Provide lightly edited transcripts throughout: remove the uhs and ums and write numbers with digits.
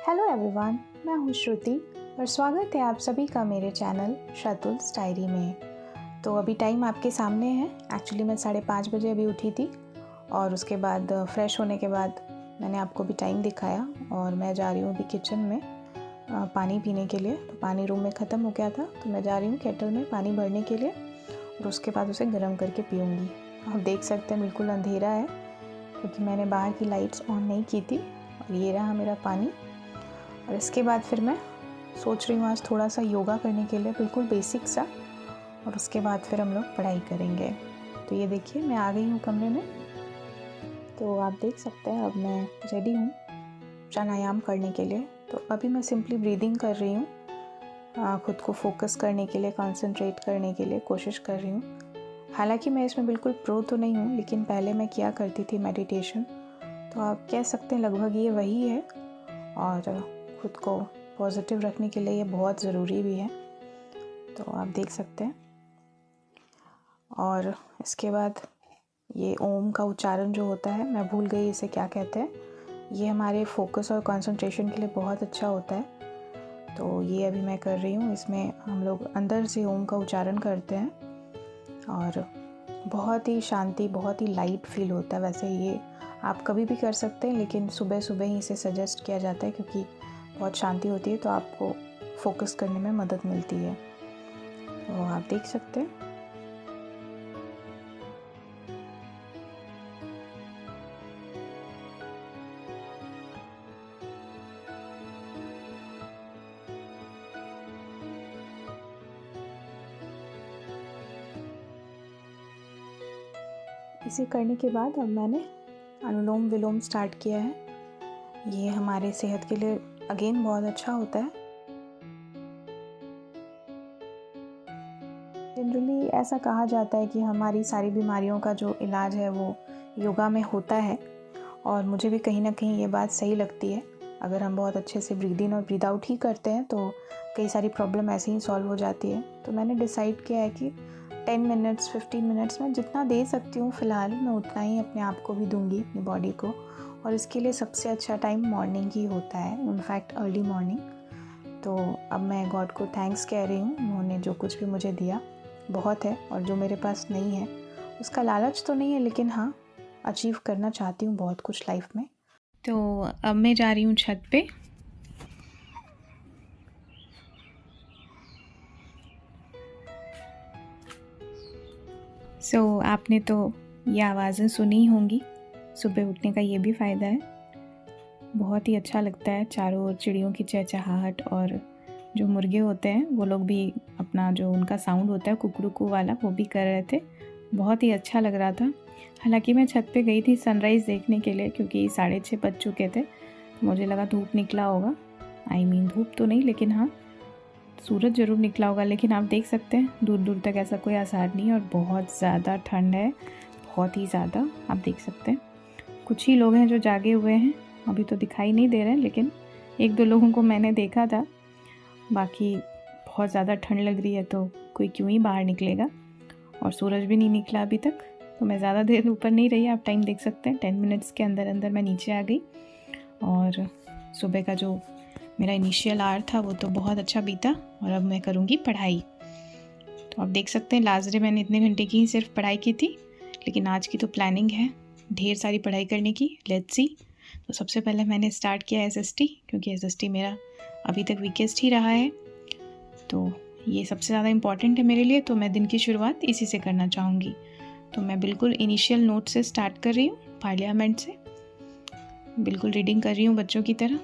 Hello everyone, मैं हूँ श्रुति और स्वागत है आप सभी का मेरे चैनल शतुल्स डायरी में। तो अभी टाइम आपके सामने है। एक्चुअली मैं 5:30 बजे अभी उठी थी और उसके बाद फ्रेश होने के बाद मैंने आपको भी टाइम दिखाया और मैं जा रही हूँ अभी किचन में पानी पीने के लिए। तो पानी रूम में ख़त्म हो गया था तो मैं जा रही हूँ केटल में पानी भरने के लिए और उसके बाद उसे गर्म करके पीऊँगी। आप देख सकते हैं बिल्कुल अंधेरा है क्योंकि मैंने बाहर की लाइट्स ऑन नहीं की थी। और ये रहा मेरा पानी। और इसके बाद फिर मैं सोच रही हूँ आज थोड़ा सा योगा करने के लिए, बिल्कुल बेसिक सा, और उसके बाद फिर हम लोग पढ़ाई करेंगे। तो ये देखिए मैं आ गई हूँ कमरे में। तो आप देख सकते हैं अब मैं रेडी हूँ प्राणायाम करने के लिए। तो अभी मैं सिंपली ब्रीदिंग कर रही हूँ, खुद को फोकस करने के लिए, कंसंट्रेट करने के लिए कोशिश कर रही हूँ। हालांकि मैं इसमें बिल्कुल प्रो तो नहीं हूँ, लेकिन पहले मैं किया करती थी मेडिटेशन, तो आप कह सकते हैं लगभग ये वही है। और खुद को पॉजिटिव रखने के लिए ये बहुत ज़रूरी भी है, तो आप देख सकते हैं। और इसके बाद ये ओम का उच्चारण जो होता है, मैं भूल गई इसे क्या कहते हैं, ये हमारे फोकस और कंसंट्रेशन के लिए बहुत अच्छा होता है। तो ये अभी मैं कर रही हूँ। इसमें हम लोग अंदर से ओम का उच्चारण करते हैं और बहुत ही शांति, बहुत ही लाइट फील होता है। वैसे ये आप कभी भी कर सकते हैं, लेकिन सुबह सुबह ही इसे सजेस्ट किया जाता है क्योंकि बहुत शांति होती है, तो आपको फोकस करने में मदद मिलती है। तो आप देख सकते हैं। इसे करने के बाद अब मैंने अनुलोम विलोम स्टार्ट किया है। ये हमारे सेहत के लिए अगेन बहुत अच्छा होता है। जनरली ऐसा कहा जाता है कि हमारी सारी बीमारियों का जो इलाज है वो योगा में होता है, और मुझे भी कहीं ना कहीं ये बात सही लगती है। अगर हम बहुत अच्छे से ब्रीद इन और ब्रीद आउट ही करते हैं तो कई सारी प्रॉब्लम ऐसे ही सॉल्व हो जाती है। तो मैंने डिसाइड किया है कि 10 मिनट्स 15 मिनट्स में जितना दे सकती हूँ फ़िलहाल, मैं उतना ही अपने आप को भी दूंगी, अपनी बॉडी को। और इसके लिए सबसे अच्छा टाइम मॉर्निंग ही होता है, इनफैक्ट अर्ली मॉर्निंग। तो अब मैं गॉड को थैंक्स कह रही हूँ, उन्होंने जो कुछ भी मुझे दिया बहुत है, और जो मेरे पास नहीं है उसका लालच तो नहीं है, लेकिन हाँ अचीव करना चाहती हूँ बहुत कुछ लाइफ में। तो अब मैं जा रही हूँ छत पे। आपने तो ये आवाज़ें सुनी होंगी। सुबह उठने का ये भी फ़ायदा है, बहुत ही अच्छा लगता है। चारों ओर चिड़ियों की चहचहाहट, और जो मुर्गे होते हैं वो लोग भी अपना जो उनका साउंड होता है कुकड़ुकू वाला, वो भी कर रहे थे। बहुत ही अच्छा लग रहा था। हालांकि मैं छत पे गई थी सनराइज़ देखने के लिए क्योंकि 6:30 बज चुके थे, तो मुझे लगा धूप निकला होगा। धूप तो नहीं, लेकिन हाँ सूरज ज़रूर निकला होगा। लेकिन आप देख सकते हैं दूर दूर तक ऐसा कोई आसार नहीं है, और बहुत ज़्यादा ठंड है, बहुत ही ज़्यादा। आप देख सकते हैं कुछ ही लोग हैं जो जागे हुए हैं, अभी तो दिखाई नहीं दे रहे हैं, लेकिन 1-2 लोगों को मैंने देखा था। बाकी बहुत ज़्यादा ठंड लग रही है तो कोई क्यों ही बाहर निकलेगा, और सूरज भी नहीं निकला अभी तक। तो मैं ज़्यादा देर ऊपर नहीं रही, आप टाइम देख सकते हैं। 10 मिनट्स के अंदर अंदर मैं नीचे आ गई, और सुबह का जो मेरा इनिशियल आवर था वो तो बहुत अच्छा बीता। और अब मैं करूँगी पढ़ाई। तो आप देख सकते हैं लास्ट डे मैंने इतने घंटे की ही सिर्फ पढ़ाई की थी, लेकिन आज की तो प्लानिंग है ढेर सारी पढ़ाई करने की। Let's see. तो सबसे पहले मैंने स्टार्ट किया SST, क्योंकि SST मेरा अभी तक वीकेस्ट ही रहा है, तो ये सबसे ज़्यादा इम्पॉर्टेंट है मेरे लिए। तो मैं दिन की शुरुआत इसी से करना चाहूँगी। तो मैं बिल्कुल इनिशियल नोट से स्टार्ट कर रही हूँ, पार्लियामेंट से। बिल्कुल रीडिंग कर रही हूँ बच्चों की तरह,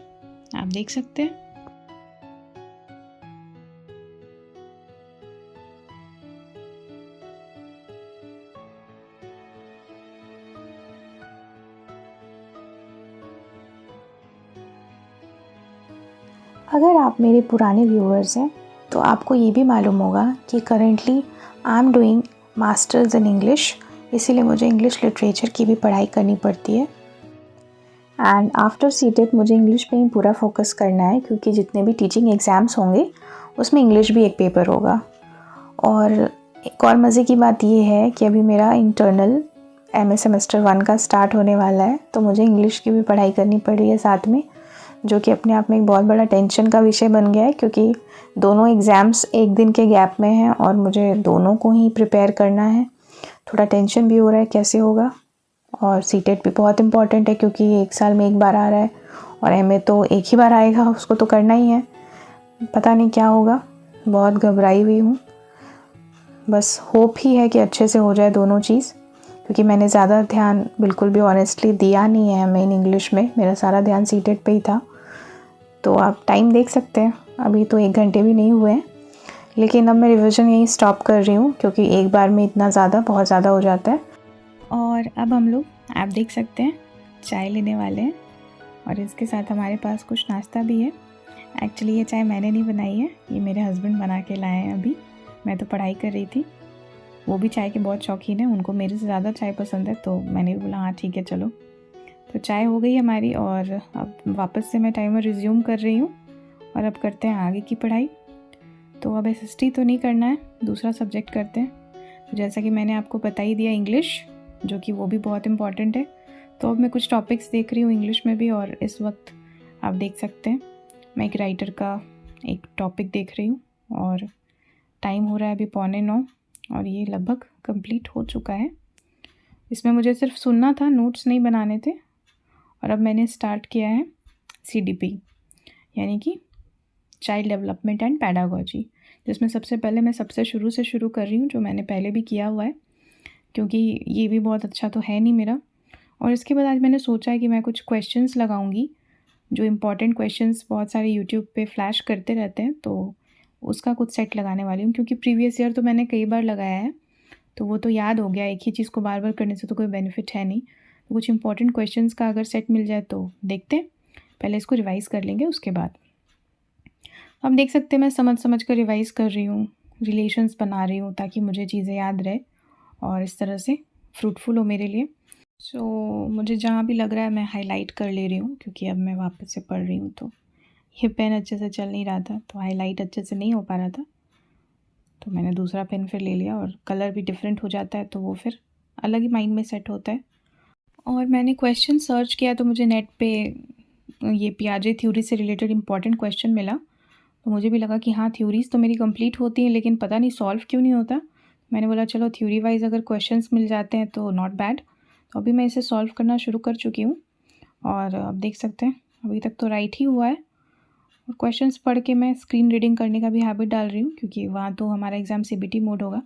आप देख सकते हैं। अगर आप मेरे पुराने व्यूअर्स हैं तो आपको ये भी मालूम होगा कि currently I am doing masters in English, इसीलिए मुझे इंग्लिश लिटरेचर की भी पढ़ाई करनी पड़ती है। एंड आफ्टर सीटेट मुझे इंग्लिश पे ही पूरा फोकस करना है, क्योंकि जितने भी टीचिंग एग्ज़ाम्स होंगे उसमें इंग्लिश भी एक पेपर होगा। और एक और मज़े की बात ये है कि अभी मेरा इंटरनल MA सेमेस्टर 1 का स्टार्ट होने वाला है, तो मुझे इंग्लिश की भी पढ़ाई करनी पड़ रही है साथ में। जो कि अपने आप में एक बहुत बड़ा टेंशन का विषय बन गया है, क्योंकि दोनों एग्ज़ाम्स एक दिन के गैप में हैं और मुझे दोनों को ही प्रिपेयर करना है। थोड़ा टेंशन भी हो रहा है कैसे होगा। और सीटेट भी बहुत इम्पॉर्टेंट है, क्योंकि 1 साल में 1 बार आ रहा है और एमए तो एक ही बार आएगा, उसको तो करना ही है। पता नहीं क्या होगा, बहुत घबराई हुई हूँ। बस होप ही है कि अच्छे से हो जाए दोनों चीज़, क्योंकि मैंने ज़्यादा ध्यान बिल्कुल भी ऑनेस्टली दिया नहीं है मेन इंग्लिश में। मेरा सारा ध्यान सीटेट पे ही था। तो आप टाइम देख सकते हैं, अभी तो 1 घंटे भी नहीं हुए हैं। लेकिन अब मैं रिवीजन यहीं स्टॉप कर रही हूँ, क्योंकि एक बार में इतना ज़्यादा बहुत ज़्यादा हो जाता है। और अब हम लोग, आप देख सकते हैं, चाय लेने वाले हैं और इसके साथ हमारे पास कुछ नाश्ता भी है। एक्चुअली ये चाय मैंने नहीं बनाई है, ये मेरे हस्बैंड बना के लाए हैं अभी। मैं तो पढ़ाई कर रही थी, वो भी चाय के बहुत शौकीन है, उनको मेरे से ज़्यादा चाय पसंद है, तो मैंने भी बोला हाँ ठीक है चलो। तो चाय हो गई हमारी और अब वापस से मैं टाइमर रिज्यूम कर रही हूँ और अब करते हैं आगे की पढ़ाई। तो अब एसएसटी तो नहीं करना है, दूसरा सब्जेक्ट करते हैं। तो जैसा कि मैंने आपको बता ही दिया, इंग्लिश, जो कि वो भी बहुत इम्पॉर्टेंट है। तो अब मैं कुछ टॉपिक्स देख रही हूँ इंग्लिश में भी, और इस वक्त आप देख सकते हैं मैं एक राइटर का एक टॉपिक देख रही हूँ और टाइम हो रहा है अभी 8:45 और ये लगभग कंप्लीट हो चुका है। इसमें मुझे सिर्फ सुनना था, नोट्स नहीं बनाने थे। और अब मैंने स्टार्ट किया है CDP, यानी कि चाइल्ड डेवलपमेंट एंड पैडागोजी, जिसमें सबसे पहले मैं सबसे शुरू से शुरू कर रही हूँ, जो मैंने पहले भी किया हुआ है, क्योंकि ये भी बहुत अच्छा तो है नहीं मेरा। और इसके बाद आज मैंने सोचा है कि मैं कुछ क्वेश्चंस लगाऊंगी, जो इम्पॉर्टेंट क्वेश्चंस बहुत सारे यूट्यूब पे फ्लैश करते रहते हैं, तो उसका कुछ सेट लगाने वाली हूँ। क्योंकि प्रीवियस ईयर तो मैंने कई बार लगाया है, तो वो तो याद हो गया। एक ही चीज़ को बार बार करने से तो कोई बेनिफिट है नहीं। तो कुछ इंपॉर्टेंट क्वेश्चंस का अगर सेट मिल जाए तो देखते हैं, पहले इसको रिवाइज कर लेंगे उसके बाद। अब देख सकते हैं मैं समझ कर रिवाइज कर रही हूँ, रिलेशंस बना रही हूँ ताकि मुझे चीज़ें याद रहे और इस तरह से फ्रूटफुल हो मेरे लिए। सो मुझे जहाँ भी लग रहा है मैं हाईलाइट कर ले रही हूँ, क्योंकि अब मैं वापस से पढ़ रही हूँ। तो ये पेन अच्छे से चल नहीं रहा था, तो हाईलाइट अच्छे से नहीं हो पा रहा था, तो मैंने दूसरा पेन फिर ले लिया। और कलर भी डिफरेंट हो जाता है, तो वो फिर अलग ही माइंड में सेट होता है। और मैंने क्वेश्चन सर्च किया तो मुझे नेट पे ये पियाजे थ्योरी से रिलेटेड इंपॉर्टेंट क्वेश्चन मिला। तो मुझे भी लगा कि हाँ, थ्योरीज तो मेरी कंप्लीट होती हैं, लेकिन पता नहीं सॉल्व क्यों नहीं होता। मैंने बोला चलो थ्योरी वाइज अगर क्वेश्चंस मिल जाते हैं तो नॉट बैड। तो अभी मैं इसे सॉल्व करना शुरू कर चुकी हूँ और अब देख सकते हैं अभी तक तो राइट ही हुआ है। और क्वेश्चंस पढ़ के मैं स्क्रीन रीडिंग करने का भी हैबिट डाल रही हूँ, क्योंकि वहाँ तो हमारा एग्ज़ाम CBT मोड होगा।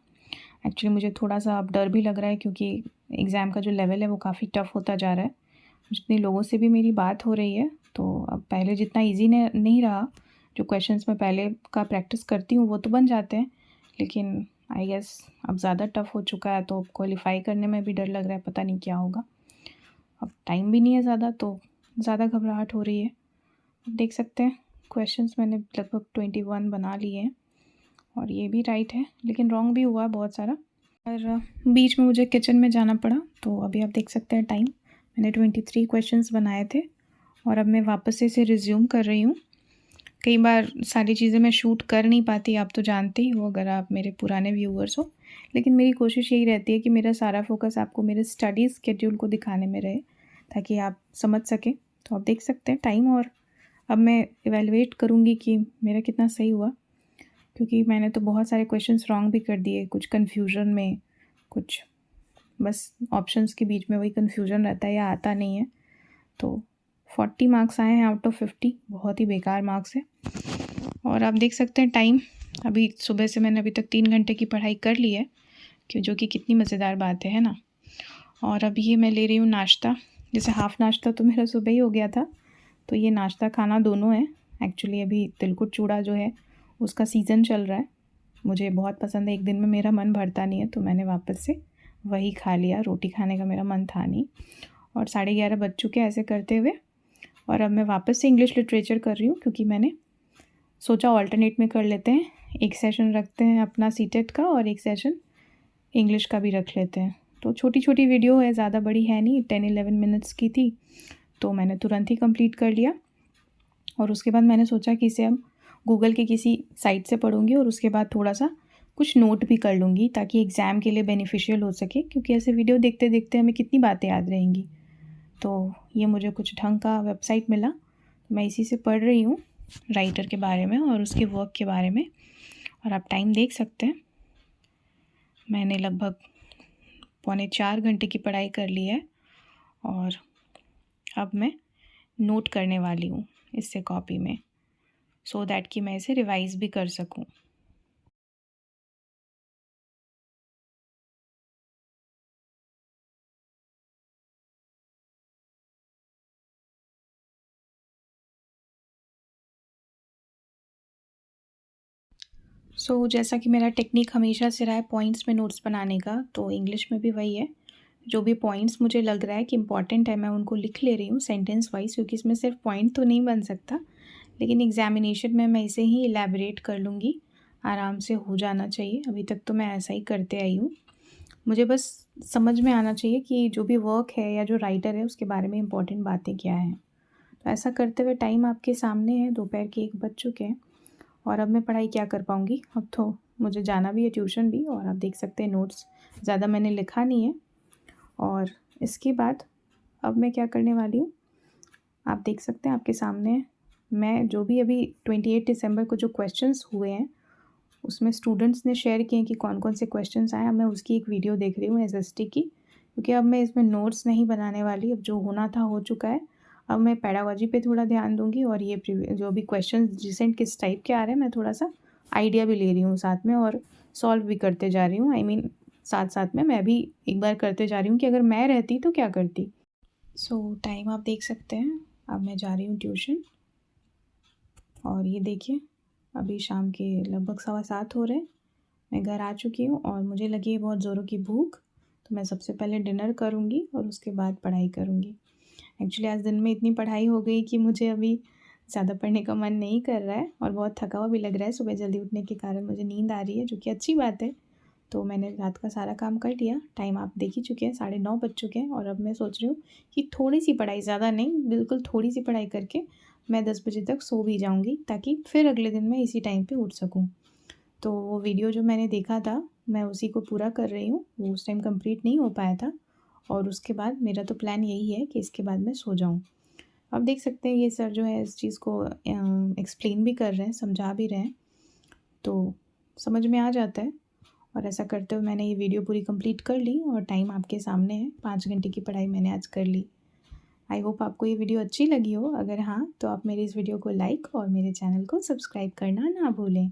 एक्चुअली मुझे थोड़ा सा अब डर भी लग रहा है, क्योंकि एग्ज़ाम का जो लेवल है वो काफ़ी टफ़ होता जा रहा है। जितने लोगों से भी मेरी बात हो रही है, तो अब पहले जितना ईजी नहीं रहा। जो क्वेश्चंस मैं पहले का प्रैक्टिस करती हूँ वो तो बन जाते हैं, लेकिन आई गेस अब ज़्यादा टफ़ हो चुका है, तो क्वालिफाई करने में भी डर लग रहा है, पता नहीं क्या होगा। अब टाइम भी नहीं है ज़्यादा, तो ज़्यादा घबराहट हो रही है। देख सकते हैं क्वेश्चंस मैंने लगभग 21 बना लिए हैं और ये भी राइट है, लेकिन रॉन्ग भी हुआ बहुत सारा। और बीच में मुझे किचन में जाना पड़ा, तो अभी आप देख सकते हैं टाइम, मैंने 23 क्वेश्चंस बनाए थे और अब मैं वापस से इसे रिज्यूम कर रही हूँ। कई बार सारी चीज़ें मैं शूट कर नहीं पाती, आप तो जानते ही हो अगर आप मेरे पुराने व्यूअर्स हो, लेकिन मेरी कोशिश यही रहती है कि मेरा सारा फोकस आपको मेरे स्टडी स्केड्यूल को दिखाने में रहे, ताकि आप समझ सकें। तो आप देख सकते हैं टाइम, और अब मैं इवैल्यूएट करूँगी कि मेरा कितना सही हुआ, क्योंकि मैंने तो बहुत सारे क्वेश्चंस रॉन्ग भी कर दिए, कुछ कन्फ्यूजन में, कुछ बस ऑप्शंस के बीच में वही कन्फ्यूजन रहता है या आता नहीं है। तो 40 मार्क्स आए हैं आउट ऑफ 50, बहुत ही बेकार मार्क्स है। और आप देख सकते हैं टाइम, अभी सुबह से मैंने अभी तक 3 घंटे की पढ़ाई कर ली है, जो कि कितनी मज़ेदार बात है ना। और अभी ये मैं ले रही हूँ नाश्ता, जैसे हाफ़ नाश्ता तो मेरा सुबह ही हो गया था, तो ये नाश्ता खाना दोनों है। एक्चुअली अभी तिलकुट चूड़ा जो है उसका सीज़न चल रहा है, मुझे बहुत पसंद है। एक दिन में मेरा मन भरता नहीं है, तो मैंने वापस से वही खा लिया, रोटी खाने का मेरा मन था नहीं। और 11:30 बज चुके ऐसे करते हुए, और अब मैं वापस से इंग्लिश लिटरेचर कर रही हूँ, क्योंकि मैंने सोचा ऑल्टरनेट में कर लेते हैं, एक सेशन रखते हैं अपना सीटेट का और एक सेशन इंग्लिश का भी रख लेते हैं। तो छोटी छोटी वीडियो है, ज़्यादा बड़ी है नहीं, 10-11 मिनट्स की थी, तो मैंने तुरंत ही कंप्लीट कर लिया। और उसके बाद मैंने सोचा कि इसे अब गूगल के किसी साइट से पढ़ूंगी और उसके बाद थोड़ा सा कुछ नोट भी कर लूँगी, ताकि एग्ज़ाम के लिए बेनिफिशियल हो सके, क्योंकि ऐसे वीडियो देखते देखते हमें कितनी बातें याद रहेंगी। तो ये मुझे कुछ ढंग का वेबसाइट मिला, मैं इसी से पढ़ रही हूँ राइटर के बारे में और उसके वर्क के बारे में। और आप टाइम देख सकते हैं, मैंने लगभग 3.25 घंटे की पढ़ाई कर ली है और अब मैं नोट करने वाली हूँ इससे कॉपी में, सो दैट कि मैं इसे रिवाइज़ भी कर सकूँ। जैसा कि मेरा टेक्निक हमेशा से रहा है पॉइंट्स में नोट्स बनाने का, तो इंग्लिश में भी वही है। जो भी पॉइंट्स मुझे लग रहा है कि इम्पॉर्टेंट है, मैं उनको लिख ले रही हूँ सेंटेंस वाइज, क्योंकि इसमें सिर्फ पॉइंट तो नहीं बन सकता, लेकिन एग्जामिनेशन में मैं इसे ही इलेबरेट कर लूँगी। आराम से हो जाना चाहिए। अभी तक तो मैं ऐसा ही करते आई हूँ। मुझे बस समझ में आना चाहिए कि जो भी वर्क है या जो राइटर है उसके बारे में इम्पॉर्टेंट बातें क्या हैं। तो ऐसा करते हुए टाइम आपके सामने है, दोपहर के 1 बज चुके हैं और अब मैं पढ़ाई क्या कर पाऊँगी। अब तो मुझे जाना भी है ट्यूशन भी, और आप देख सकते हैं नोट्स ज़्यादा मैंने लिखा नहीं है। और इसके बाद अब मैं क्या करने वाली हूँ, आप देख सकते हैं आपके सामने मैं जो भी अभी 28 दिसंबर को जो क्वेश्चंस हुए हैं उसमें स्टूडेंट्स ने शेयर किए हैं कि कौन कौन से क्वेश्चंस आए। अब मैं उसकी एक वीडियो देख रही हूँ एसएसटी की, क्योंकि अब मैं इसमें नोट्स नहीं बनाने वाली। अब जो होना था हो चुका है। अब मैं पेडागोजी पे थोड़ा ध्यान दूंगी और ये जो भी क्वेश्चन रिसेंट किस टाइप के आ रहे हैं मैं थोड़ा सा आइडिया भी ले रही हूँ साथ में, और सॉल्व भी करते जा रही हूँ। साथ साथ में मैं भी एक बार करते जा रही हूँ कि अगर मैं रहती तो क्या करती। टाइम आप देख सकते हैं, अब मैं जा रही हूँ ट्यूशन। और ये देखिए अभी शाम के लगभग 7:15 हो रहे हैं। मैं घर आ चुकी हूँ और मुझे लगी है बहुत ज़ोरों की भूख, तो मैं सबसे पहले डिनर करूँगी और उसके बाद पढ़ाई करूँगी। एक्चुअली आज दिन में इतनी पढ़ाई हो गई कि मुझे अभी ज़्यादा पढ़ने का मन नहीं कर रहा है और बहुत थका हुआ भी लग रहा है। सुबह जल्दी उठने के कारण मुझे नींद आ रही है, जो कि अच्छी बात है। तो मैंने रात का सारा काम कर लिया। टाइम आप देख ही चुके हैं, 9:30 बज चुके हैं। और अब मैं सोच रही हूँ कि थोड़ी सी पढ़ाई, ज़्यादा नहीं, बिल्कुल थोड़ी सी पढ़ाई करके मैं 10 बजे तक सो भी जाऊँगी, ताकि फिर अगले दिन मैं इसी टाइम पे उठ सकूँ। तो वो वीडियो जो मैंने देखा था मैं उसी को पूरा कर रही हूँ, वो उस टाइम कंप्लीट नहीं हो पाया था। और उसके बाद मेरा तो प्लान यही है कि इसके बाद मैं सो जाऊँ। आप देख सकते हैं ये सर जो है इस चीज़ को एक्सप्लेन भी कर रहे हैं, समझा भी रहे हैं, तो समझ में आ जाता है। और ऐसा करते हुए मैंने ये वीडियो पूरी कंप्लीट कर ली और टाइम आपके सामने है। 5 घंटे की पढ़ाई मैंने आज कर ली। आई होप आपको ये वीडियो अच्छी लगी हो। अगर हाँ, तो आप मेरी इस वीडियो को लाइक और मेरे चैनल को सब्सक्राइब करना ना भूलें।